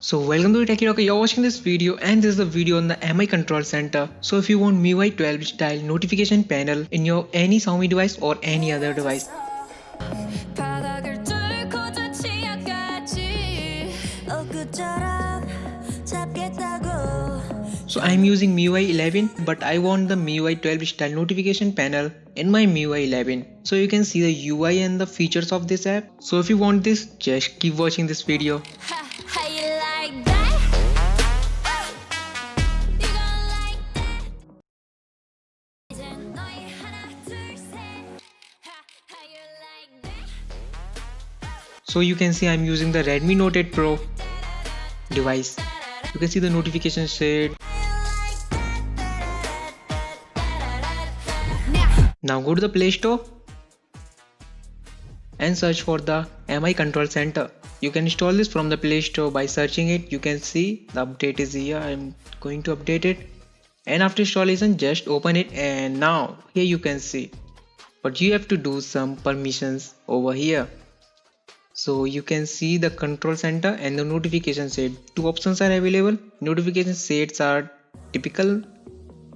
So welcome to Techie Rocker. You're watching this video and this is a video on the MI Control Center. So if you want MIUI 12 style notification panel in your any Xiaomi device or any other device. So I'm using MIUI 11 but I want the MIUI 12 style notification panel in my MIUI 11. So you can see the UI and the features of this app. So if you want this, just keep watching this video. So you can see I'm using the Redmi Note 8 Pro device. You can see the notification shade. Now go to the Play Store and search for the MI Control Center. You can install this from the Play Store by searching it. You can see the update is here. I'm going to update it, and after installation just open it, and now here you can see, but you have to do some permissions over here. So you can see the control center and the notification shade. Two options are available. Notification shades are typical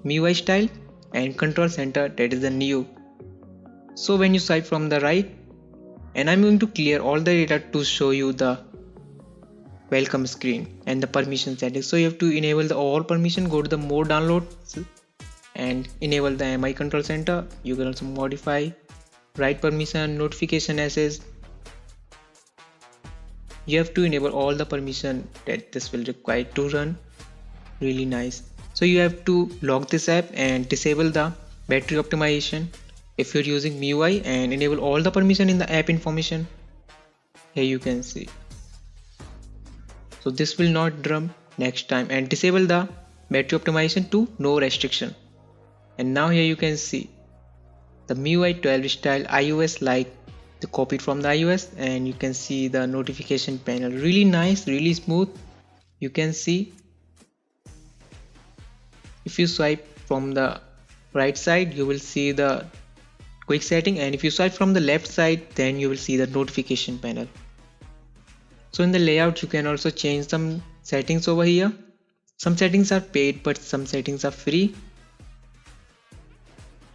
MIUI style and control center, that is the new. So when you swipe from the right, and I'm going to clear all the data to show you the welcome screen and the permission settings. So you have to enable the all permission, go to the more downloads and enable the MI control center. You can also modify write permission, notification access. You have to enable all the permission that this will require to run. Really nice. So you have to lock this app and disable the battery optimization if you're using MIUI, and enable all the permission in the app information. Here you can see. So this will not drum next time, and disable the battery optimization to no restriction. And now here you can see the MIUI 12 style iOS like the copied from the iOS, and you can see the notification panel. Really nice, really smooth. You can see if you swipe from the right side you will see the quick setting, and if you swipe from the left side then you will see the notification panel. So in the layout you can also change some settings over here. Some settings are paid but some settings are free,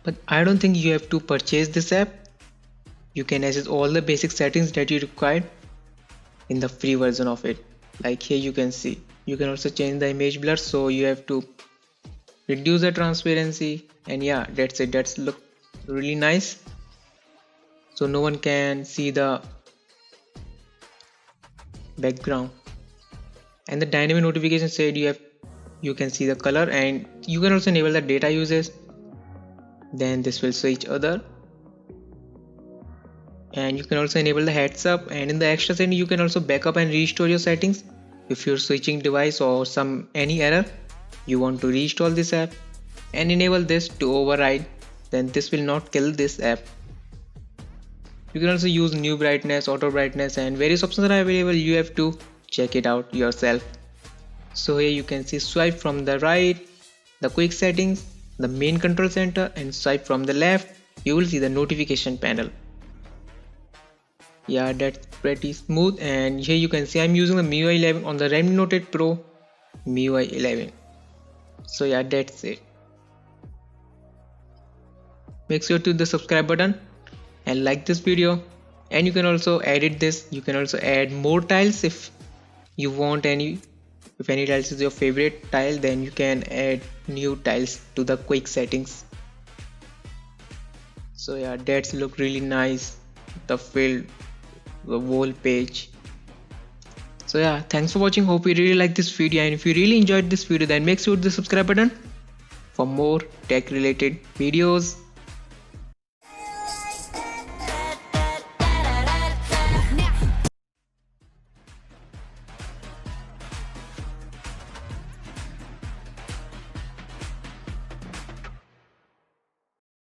but I don't think you have to purchase this app. You can access all the basic settings that you require in the free version of it. Like here you can see, you can also change the image blur, so you have to reduce the transparency, and yeah, that's it. That's look really nice, so no one can see the background. And the dynamic notification said you can see the color, and you can also enable the data uses, then this will switch other, and you can also enable the heads up. And in the extra setting you can also backup and restore your settings if you're switching device or any error you want to reinstall this app, and enable this to override, then this will not kill this app. You can also use new brightness, auto brightness, and various options are available. You have to check it out yourself. So here you can see, swipe from the right, the quick settings, the main control center, and swipe from the left you will see the notification panel. Yeah, that's pretty smooth. And here you can see I'm using the MIUI 11 on the Redmi Note 8 Pro MIUI 11. So yeah, that's it. Make sure to hit the subscribe button and like this video, and you can also edit this. You can also add more tiles if you want any. If any tiles is your favorite tile, then you can add new tiles to the quick settings. So yeah, that's look really nice, the field, the whole page. So yeah, thanks for watching. Hope you really like this video, and if you really enjoyed this video then make sure to hit the subscribe button for more tech related videos.